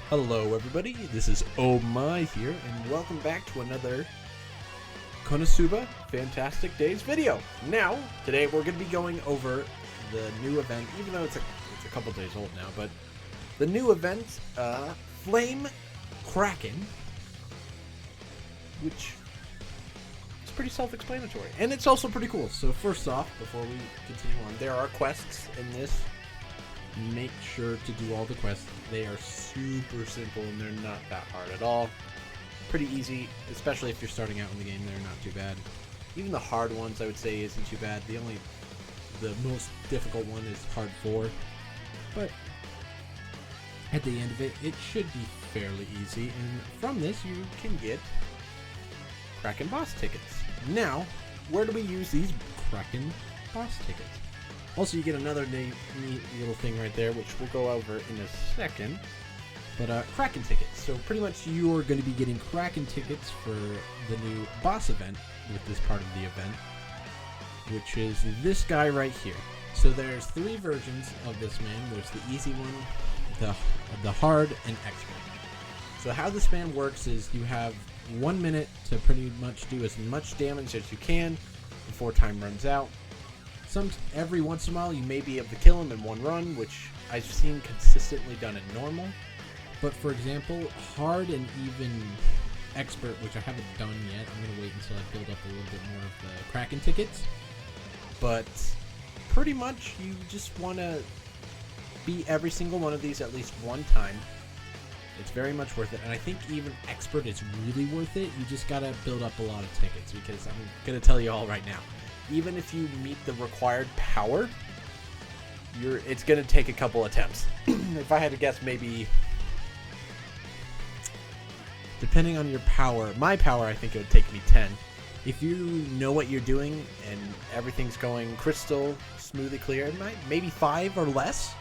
Hello everybody, this is Oh My here, and welcome back to another Konosuba Fantastic Days video. Now, today we're going to be going over the new event, even though it's a couple days old now, but the new event, Flame Kraken, which is pretty self-explanatory, and it's also pretty cool. So first off, before we continue on, there are quests in this. Make sure to do all the quests. They are super simple and they're not that hard at all. Pretty easy, especially if you're starting out in the game. They're not too bad. Even the hard ones I would say isn't too bad. The most difficult one is hard 4, but at the end of it, it should be fairly easy. And from this, you can get Kraken Boss tickets. Now, where do we use these Kraken Boss tickets? Also, you get another neat little thing right there, which we'll go over in a second. But Kraken tickets. So pretty much you're going to be getting Kraken tickets for the new boss event with this part of the event, which is this guy right here. So there's 3 versions of this man. There's the easy one, the hard, and expert. So how this man works is you have 1 minute to pretty much do as much damage as you can before time runs out. Every once in a while you may be able to kill him in one run, which I've seen consistently done in normal. But for example, hard and even expert, which I haven't done yet, I'm going to wait until I build up a little bit more of the Kraken tickets. But pretty much you just want to beat every single one of these at least one time. It's very much worth it, and I think even expert is really worth it. You just got to build up a lot of tickets, because I'm going to tell you all right now. Even if you meet the required power, it's going to take a couple attempts. If I had to guess, maybe, depending on your power, my power, I think it would take me 10. If you know what you're doing and everything's going crystal smoothly clear, it might maybe 5 or less,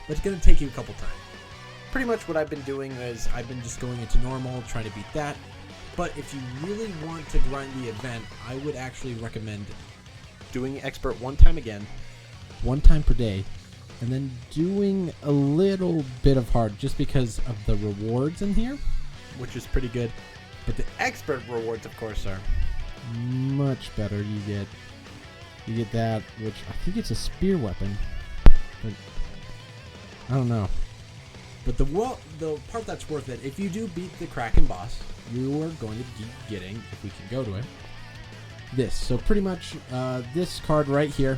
but it's going to take you a couple times. Pretty much what I've been doing is I've been just going into normal, trying to beat that. But if you really want to grind the event, I would actually recommend doing expert 1 time again, 1 time per day, and then doing a little bit of hard just because of the rewards in here, which is pretty good. But the expert rewards, of course, are much better. You get that, which I think it's a spear weapon, but I don't know. But the part that's worth it, if you do beat the Kraken boss, you are going to be getting, if we can go to it, this. So pretty much this card right here,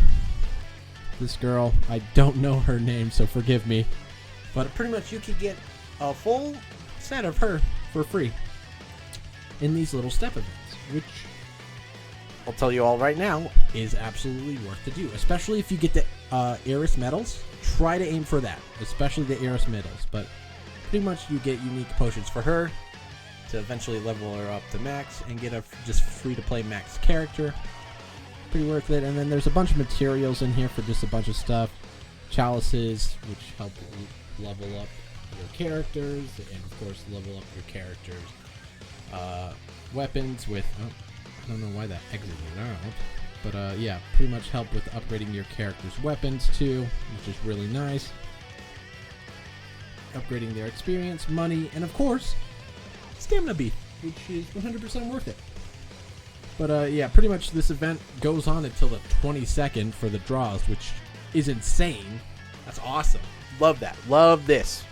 this girl, I don't know her name, so forgive me, but pretty much you could get a full set of her for free in these little step events, which I'll tell you all right now is absolutely worth to do, especially if you get the Eris medals. Try to aim for that, especially the Eris medals. But pretty much you get unique potions for her to eventually level her up to max and get a just free-to-play max character. Pretty worth it. And then there's a bunch of materials in here for just a bunch of stuff. Chalices, which help level up your characters, and of course level up your characters' weapons with... Oh, I don't know why that exited out. But yeah, pretty much help with upgrading your character's weapons too, which is really nice. Upgrading their experience, money, and of course, stamina beef, which is 100% worth it. But yeah, pretty much this event goes on until the 22nd for the draws, which is insane. That's awesome. Love that. Love this.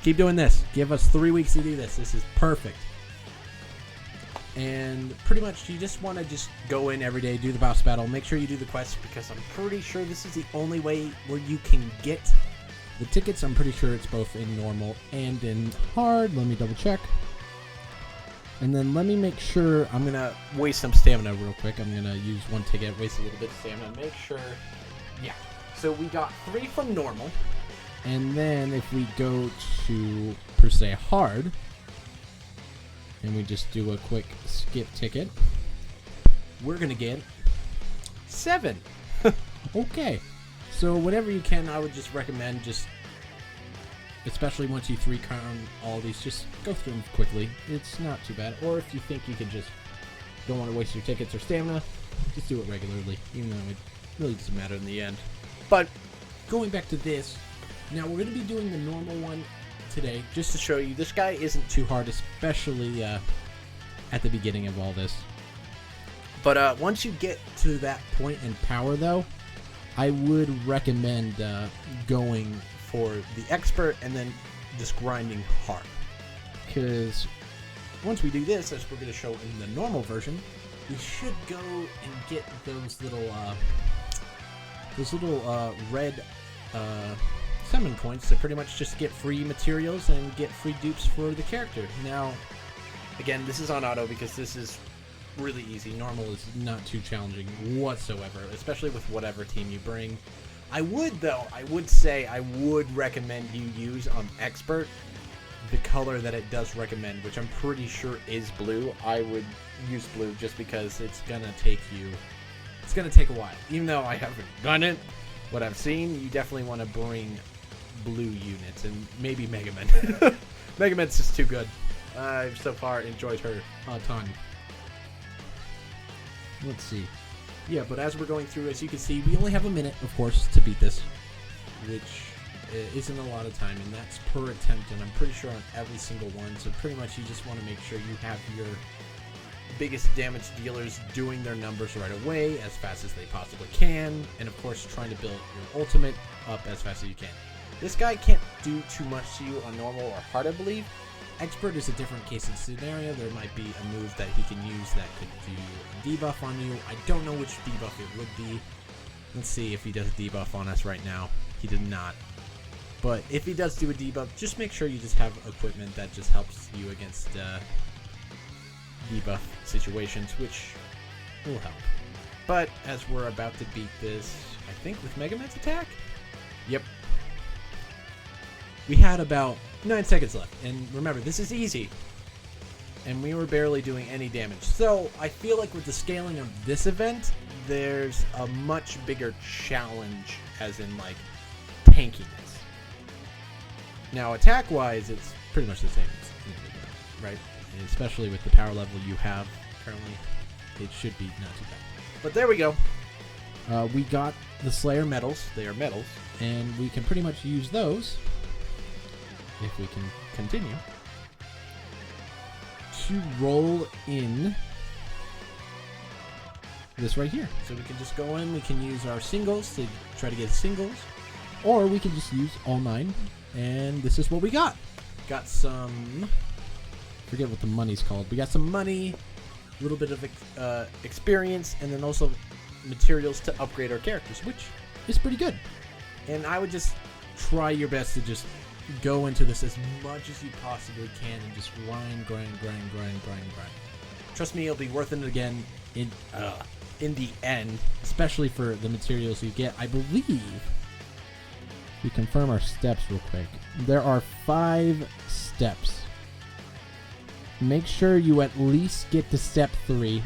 Keep doing this. Give us 3 weeks to do this. This is perfect. And pretty much you just want to just go in every day, do the boss battle, make sure you do the quests, because I'm pretty sure this is the only way where you can get the tickets. I'm pretty sure it's both in normal and in hard. Let me double check. And then let me make sure. I'm going to waste some stamina real quick. I'm going to use 1 ticket, waste a little bit of stamina, make sure. Yeah. So we got 3 from normal. And then if we go to, per se, hard, and we just do a quick skip ticket, we're going to get 7. Okay. So whenever you can, I would just recommend especially once you 3-crown all these, just go through them quickly. It's not too bad. Or if you think you can don't want to waste your tickets or stamina, just do it regularly, even though it really doesn't matter in the end. But going back to this, now we're going to be doing the normal one today just to show you this guy isn't too hard, especially at the beginning of all this. But once you get to that point in power, though, I would recommend going for the expert and then just grinding hard. Because once we do this, as we're going to show in the normal version, we should go and get those little red summon points to pretty much just get free materials and get free dupes for the character. Now, again, this is on auto because this is really easy. Normal is not too challenging whatsoever, especially with whatever team you bring. I would say I would recommend you use on expert the color that it does recommend, which I'm pretty sure is blue. I would use blue just because it's gonna take a while. Even though I haven't done it, what I've seen, you definitely want to bring blue units and maybe Mega Man. Mega Man's just too good. I've so far enjoyed her a ton. Let's see. Yeah, but as we're going through, as you can see, we only have a minute, of course, to beat this, which isn't a lot of time, and that's per attempt, and I'm pretty sure on every single one. So pretty much you just want to make sure you have your biggest damage dealers doing their numbers right away as fast as they possibly can, and of course trying to build your ultimate up as fast as you can. This guy can't do too much to you on normal or hard, I believe. Expert is a different case and scenario. There might be a move that he can use that could do a debuff on you. I don't know which debuff it would be. Let's see if he does a debuff on us right now. He did not. But if he does do a debuff, just make sure you just have equipment that just helps you against debuff situations, which will help. But as we're about to beat this, I think with Mega Man's attack? Yep. We had about 9 seconds left, and remember, this is easy, and we were barely doing any damage. So I feel like with the scaling of this event, there's a much bigger challenge, as in like tankiness. Now attack-wise, it's pretty much the same, right? And especially with the power level you have currently, it should be not too bad. But there we go. We got the Slayer medals. They are medals, and we can pretty much use those, if we can continue, to roll in this right here. So we can just go in, we can use our singles to try to get singles, or we can just use all 9, and this is what we got. Got some, forget what the money's called. We got some money, a little bit of experience, and then also materials to upgrade our characters, which is pretty good. And I would just try your best to just go into this as much as you possibly can and just grind. Trust me, it'll be worth it again in the end, especially for the materials you get. I believe, we confirm our steps real quick. There are 5 steps. Make sure you at least get to step 3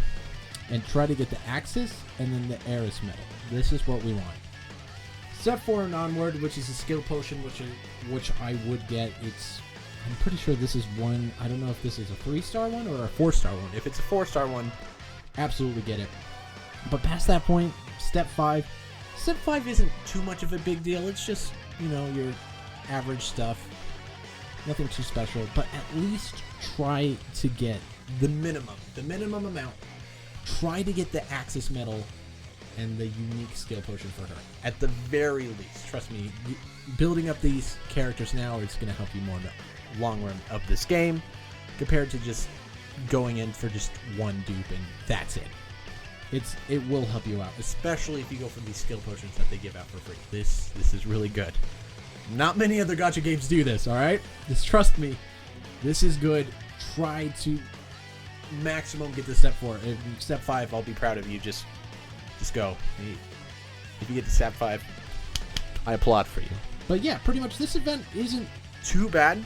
and try to get the Axis and then the Eris medal. This is what we want. Step 4 and onward, which is a skill potion, which I would get. I'm pretty sure this is one. I don't know if this is a 3-star one or a 4-star one. If it's a 4-star one, absolutely get it. But past that point, step 5. Step 5 isn't too much of a big deal. It's just, your average stuff. Nothing too special. But at least try to get the minimum amount. Try to get the Axis medal and the unique skill potion for her. At the very least, trust me, building up these characters now is going to help you more in the long run of this game, compared to just going in for just one dupe and that's it. It will help you out, especially if you go for these skill potions that they give out for free. This is really good. Not many other gacha games do this, alright? Just trust me. This is good. Try to maximum get to step 4. Step 5, I'll be proud of you. Just go. If you get to step 5, I applaud for you. But yeah, pretty much this event isn't too bad.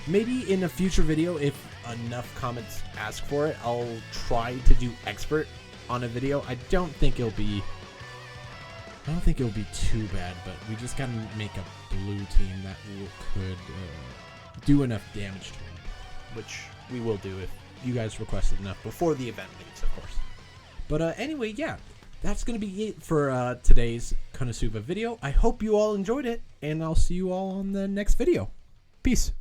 Maybe in a future video, if enough comments ask for it, I'll try to do expert on a video. I don't think it'll be too bad, but we just gotta make a blue team that could do enough damage to him, which we will do if you guys requested enough before the event leaves, of course. But anyway, yeah, that's going to be it for today's Konosuba video. I hope you all enjoyed it, and I'll see you all on the next video. Peace.